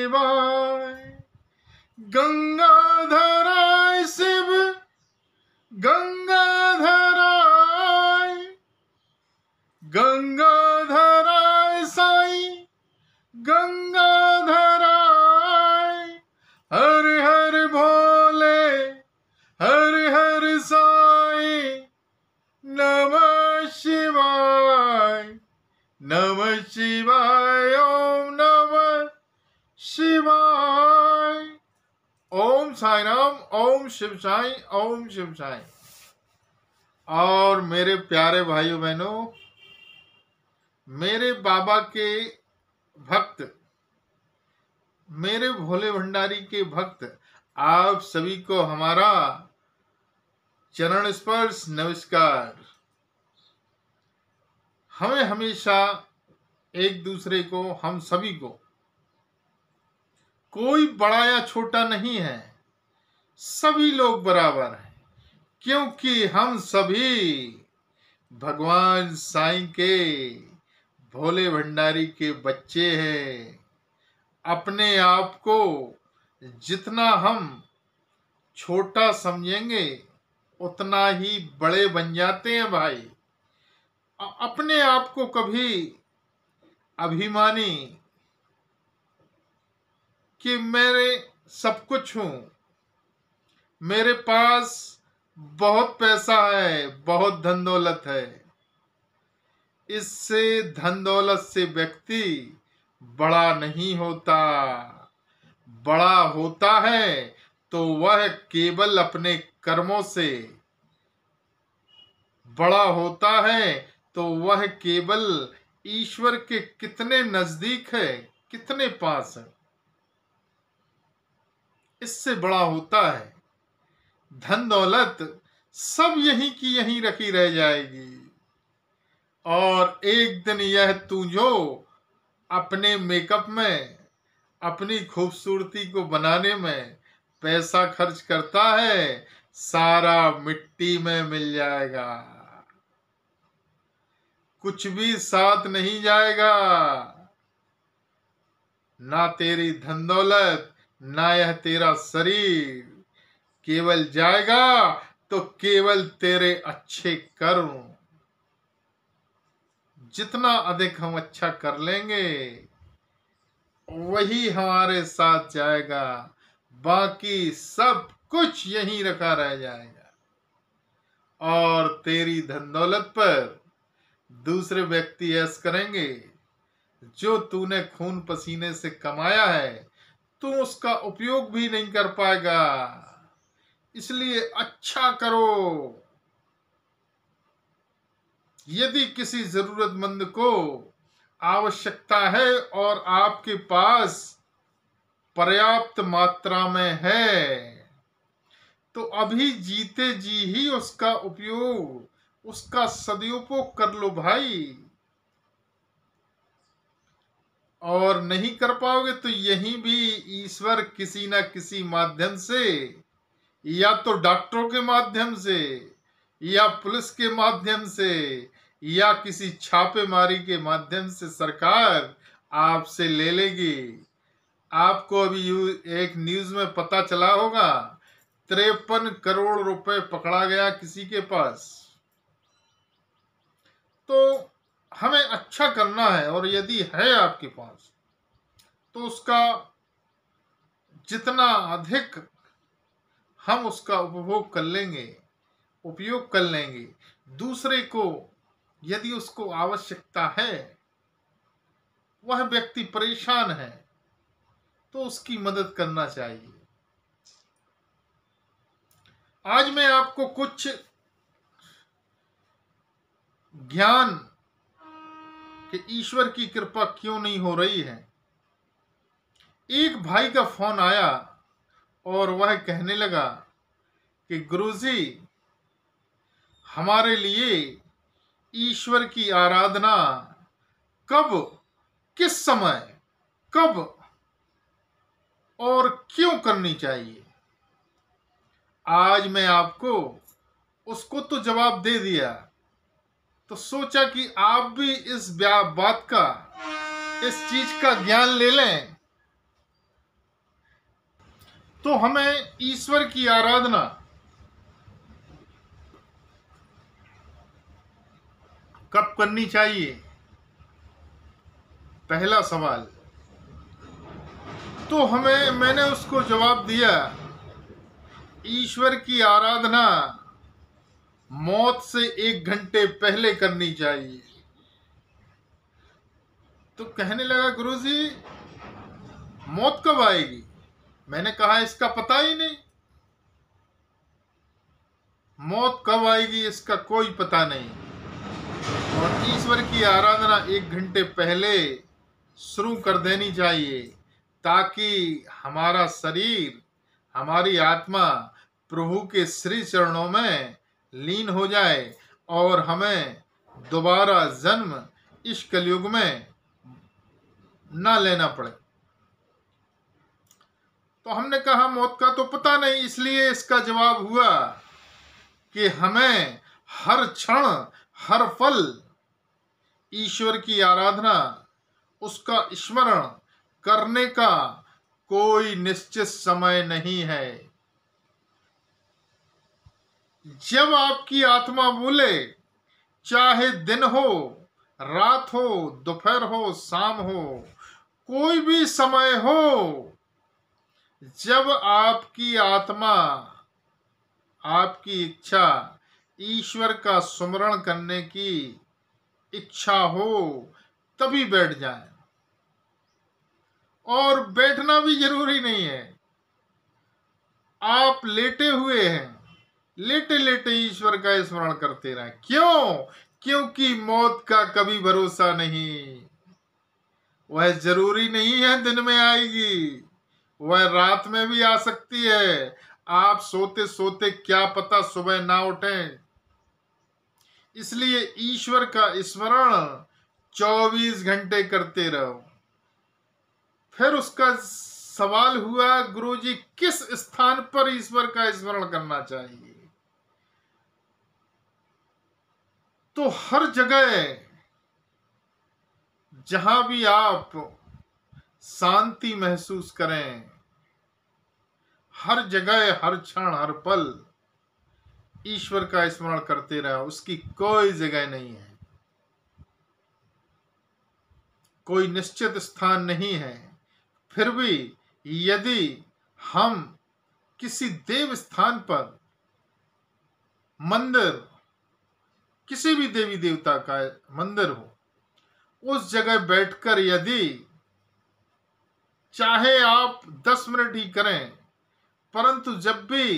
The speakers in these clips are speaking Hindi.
शिवाय। गंगाधराय शिव गंगाधराय, गंगाधराय साईं गंगाधराय। हर हर भोले हर हर साईं, नमः शिवाय नमः शिवाय, ओम नमः शिवाय। ओम साई राम, ओम शिव साई, ओम शिव साई। और मेरे प्यारे भाइयों बहनों, मेरे बाबा के भक्त, मेरे भोले भंडारी के भक्त, आप सभी को हमारा चरण स्पर्श नमस्कार। हमें हमेशा एक दूसरे को, हम सभी को, कोई बड़ा या छोटा नहीं है, सभी लोग बराबर हैं, क्योंकि हम सभी भगवान साईं के, भोले भंडारी के बच्चे हैं। अपने आप को जितना हम छोटा समझेंगे उतना ही बड़े बन जाते हैं भाई। अपने आप को कभी अभिमानी कि मेरे सब कुछ हूं, मेरे पास बहुत पैसा है, बहुत धन दौलत है, इससे धन दौलत से व्यक्ति बड़ा नहीं होता। बड़ा होता है तो वह केवल अपने कर्मों से, बड़ा होता है तो वह केवल ईश्वर के कितने नजदीक है, कितने पास है, इससे बड़ा होता है। धन दौलत सब यहीं की यहीं रखी रह जाएगी, और एक दिन यह तू जो अपने मेकअप में, अपनी खूबसूरती को बनाने में पैसा खर्च करता है, सारा मिट्टी में मिल जाएगा, कुछ भी साथ नहीं जाएगा। ना तेरी धन दौलत, ना यह तेरा शरीर, केवल जाएगा तो केवल तेरे अच्छे कर्म। जितना अधिक हम अच्छा कर लेंगे वही हमारे साथ जाएगा, बाकी सब कुछ यहीं रखा रह जाएगा। और तेरी धन दौलत पर दूसरे व्यक्ति ऐश करेंगे, जो तूने खून पसीने से कमाया है तू उसका उपयोग भी नहीं कर पाएगा। इसलिए अच्छा करो। यदि किसी जरूरतमंद को आवश्यकता है और आपके पास पर्याप्त मात्रा में है, तो अभी जीते जी ही उसका उपयोग, उसका सदुपयोग कर लो भाई। और नहीं कर पाओगे तो यहीं भी ईश्वर किसी न किसी माध्यम से, या तो डॉक्टरों के माध्यम से, या पुलिस के माध्यम से, या किसी छापेमारी के माध्यम से सरकार आपसे ले लेगी। आपको अभी एक न्यूज में पता चला होगा, 53 करोड़ रुपए पकड़ा गया किसी के पास। तो हमें अच्छा करना है, और यदि है आपके पास तो उसका जितना अधिक हम उसका उपभोग कर लेंगे, उपयोग कर लेंगे, दूसरे को यदि उसको आवश्यकता है, वह व्यक्ति परेशान है, तो उसकी मदद करना चाहिए। आज मैं आपको कुछ ज्ञान कि ईश्वर की कृपा क्यों नहीं हो रही है। एक भाई का फोन आया और वह कहने लगा कि गुरुजी, हमारे लिए ईश्वर की आराधना कब, किस समय, कब और क्यों करनी चाहिए। आज मैं आपको उसको तो जवाब दे दिया, तो सोचा कि आप भी इस बात का, इस चीज का ज्ञान ले लें तो हमें ईश्वर की आराधना कब करनी चाहिए? पहला सवाल। तो मैंने उसको जवाब दिया, ईश्वर की आराधना मौत से 1 घंटे पहले करनी चाहिए। तो कहने लगा, गुरुजी मौत कब आएगी? मैंने कहा इसका पता ही नहीं, मौत कब आएगी इसका कोई पता नहीं। और ईश्वर की आराधना 1 घंटे पहले शुरू कर देनी चाहिए, ताकि हमारा शरीर, हमारी आत्मा प्रभु के श्री चरणों में लीन हो जाए और हमें दोबारा जन्म इस कलयुग में ना लेना पड़े। तो हमने कहा मौत का तो पता नहीं, इसलिए इसका जवाब हुआ कि हमें हर क्षण हर पल ईश्वर की आराधना, उसका स्मरण करने का कोई निश्चित समय नहीं है। जब आपकी आत्मा बोले, चाहे दिन हो, रात हो, दोपहर हो, शाम हो, कोई भी समय हो, जब आपकी आत्मा, आपकी इच्छा ईश्वर का स्मरण करने की इच्छा हो, तभी बैठ जाए। और बैठना भी जरूरी नहीं है, आप लेटे हुए हैं, लेटे लेटे ईश्वर का स्मरण करते रहें। क्यों? क्योंकि मौत का कभी भरोसा नहीं। वह जरूरी नहीं है दिन में आएगी, वह रात में भी आ सकती है। आप सोते सोते क्या पता सुबह ना उठें। इसलिए ईश्वर का स्मरण 24 घंटे करते रहो। फिर उसका सवाल हुआ, गुरुजी किस स्थान पर ईश्वर का स्मरण करना चाहिए? तो हर जगह जहां भी आप शांति महसूस करें, हर जगह हर क्षण हर पल ईश्वर का स्मरण करते रहो। उसकी कोई जगह नहीं है, कोई निश्चित स्थान नहीं है। फिर भी यदि हम किसी देव स्थान पर, मंदिर, किसी भी देवी देवता का मंदिर हो, उस जगह बैठकर यदि चाहे आप 10 मिनट ही करें, परंतु जब भी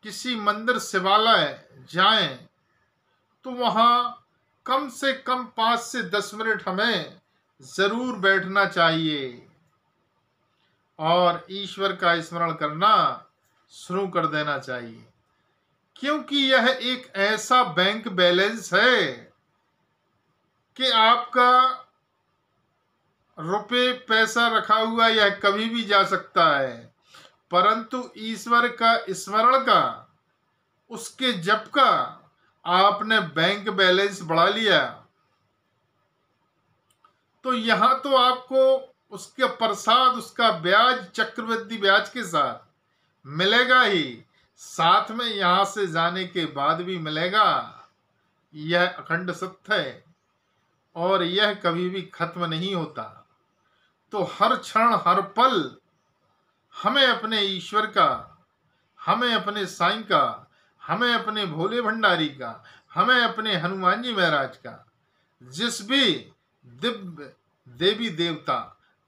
किसी मंदिर शिवालय जाएं तो वहां कम से कम 5 से 10 मिनट हमें जरूर बैठना चाहिए और ईश्वर का स्मरण करना शुरू कर देना चाहिए। क्योंकि यह एक ऐसा बैंक बैलेंस है कि आपका रुपए पैसा रखा हुआ यह कभी भी जा सकता है, परंतु ईश्वर का स्मरण का, उसके जप का आपने बैंक बैलेंस बढ़ा लिया तो यहां तो आपको उसके प्रसाद, उसका ब्याज चक्रवृद्धि ब्याज के साथ मिलेगा ही, साथ में यहां से जाने के बाद भी मिलेगा। यह अखंड सत्य है और यह कभी भी खत्म नहीं होता। तो हर क्षण हर पल हमें अपने ईश्वर का, हमें अपने साईं का, हमें अपने भोले भंडारी का, हमें अपने हनुमान जी महाराज का, जिस भी दिव्य देवी देवता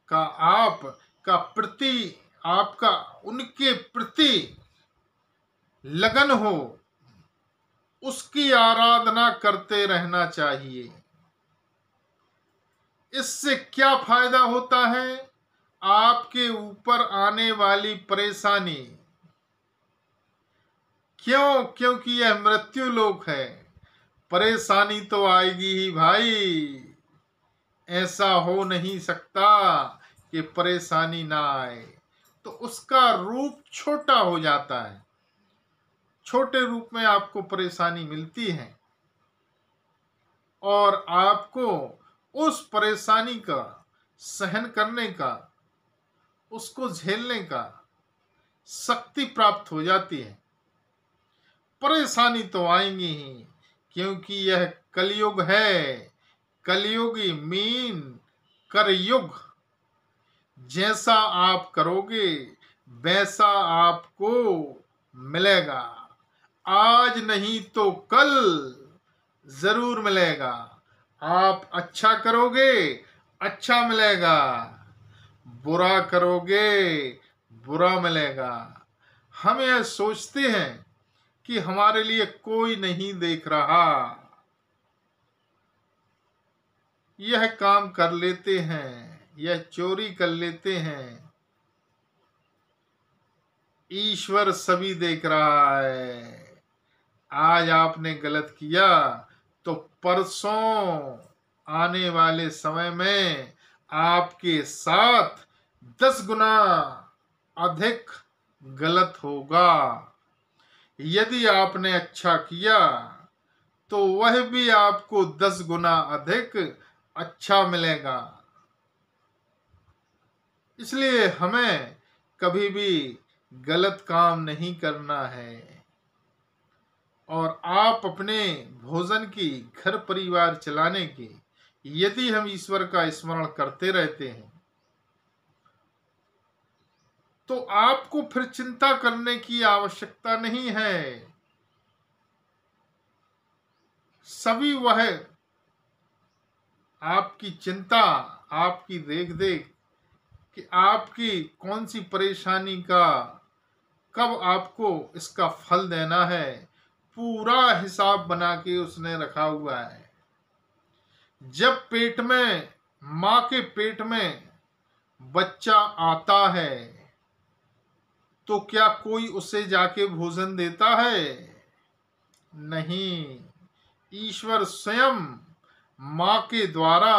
का आपका प्रति, आपका उनके प्रति लगन हो, उसकी आराधना करते रहना चाहिए। इससे क्या फायदा होता है? आपके ऊपर आने वाली परेशानी, क्यों? क्योंकि यह मृत्यु लोक है, परेशानी तो आएगी ही भाई। ऐसा हो नहीं सकता कि परेशानी ना आए। तो उसका रूप छोटा हो जाता है, छोटे रूप में आपको परेशानी मिलती है और आपको उस परेशानी का सहन करने का, उसको झेलने का शक्ति प्राप्त हो जाती है। परेशानी तो आएंगी ही, क्योंकि यह कलयुग है। कलयुगी मीन करयुग। जैसा आप करोगे वैसा आपको मिलेगा। आज नहीं तो कल जरूर मिलेगा। आप अच्छा करोगे अच्छा मिलेगा, बुरा करोगे बुरा मिलेगा। हम यह सोचते हैं कि हमारे लिए कोई नहीं देख रहा, यह काम कर लेते हैं, यह चोरी कर लेते हैं। ईश्वर सभी देख रहा है। आज आपने गलत किया तो परसों आने वाले समय में आपके साथ 10 गुना अधिक गलत होगा। यदि आपने अच्छा किया तो वह भी आपको 10 गुना अधिक अच्छा मिलेगा। इसलिए हमें कभी भी गलत काम नहीं करना है। और आप अपने भोजन की, घर परिवार चलाने की, यदि हम ईश्वर का स्मरण करते रहते हैं तो आपको फिर चिंता करने की आवश्यकता नहीं है। सभी वह आपकी चिंता, आपकी देख देख कि आपकी कौन सी परेशानी का कब आपको इसका फल देना है, पूरा हिसाब बना के उसने रखा हुआ है। जब पेट में, मां के पेट में बच्चा आता है तो क्या कोई उसे जाके भोजन देता है? नहीं। ईश्वर स्वयं मां के द्वारा,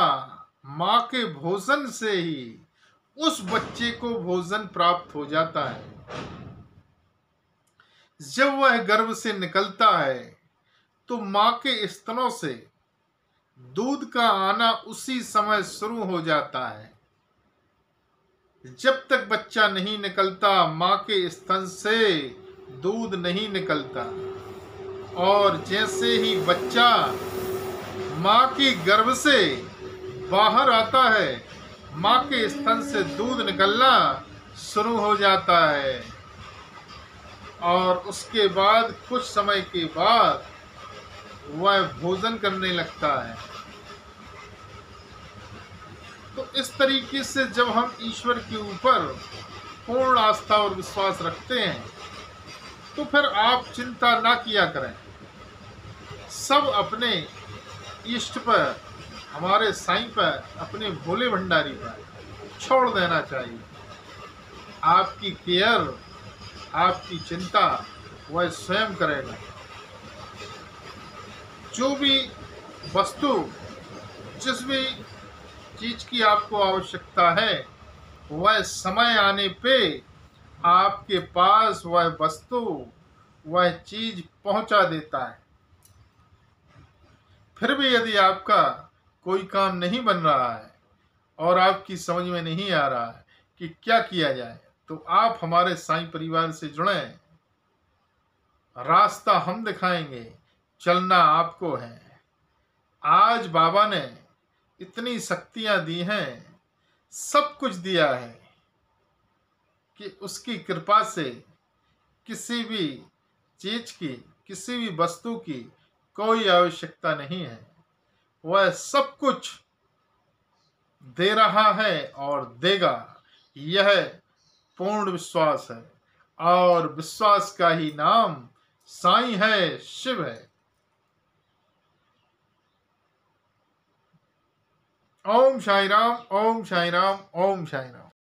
मां के भोजन से ही उस बच्चे को भोजन प्राप्त हो जाता है। जब वह गर्भ से निकलता है तो मां के स्तनों से दूध का आना उसी समय शुरू हो जाता है। जब तक बच्चा नहीं निकलता मां के स्तन से दूध नहीं निकलता। और जैसे ही बच्चा मां की गर्भ से बाहर आता है, मां के स्तन से दूध निकलना शुरू हो जाता है। और उसके बाद कुछ समय के बाद वह भोजन करने लगता है। तो इस तरीके से जब हम ईश्वर के ऊपर पूर्ण आस्था और विश्वास रखते हैं तो फिर आप चिंता ना किया करें। सब अपने इष्ट पर, हमारे साईं पर, अपने भोले भंडारी पर छोड़ देना चाहिए। आपकी केयर, आपकी चिंता वह स्वयं करेगा। जो भी वस्तु, जिस भी चीज की आपको आवश्यकता है वह समय आने पे आपके पास वह वस्तु, वह चीज पहुंचा देता है। फिर भी यदि आपका कोई काम नहीं बन रहा है और आपकी समझ में नहीं आ रहा है कि क्या किया जाए, तो आप हमारे साईं परिवार से जुड़ें। रास्ता हम दिखाएंगे, चलना आपको है। आज बाबा ने इतनी शक्तियां दी हैं, सब कुछ दिया है कि उसकी कृपा से किसी भी चीज की, किसी भी वस्तु की कोई आवश्यकता नहीं है। वह सब कुछ दे रहा है और देगा, यह पूर्ण विश्वास है। और विश्वास का ही नाम साईं है, शिव है। ओम साई राम, ओम साई राम, ओम साई राम।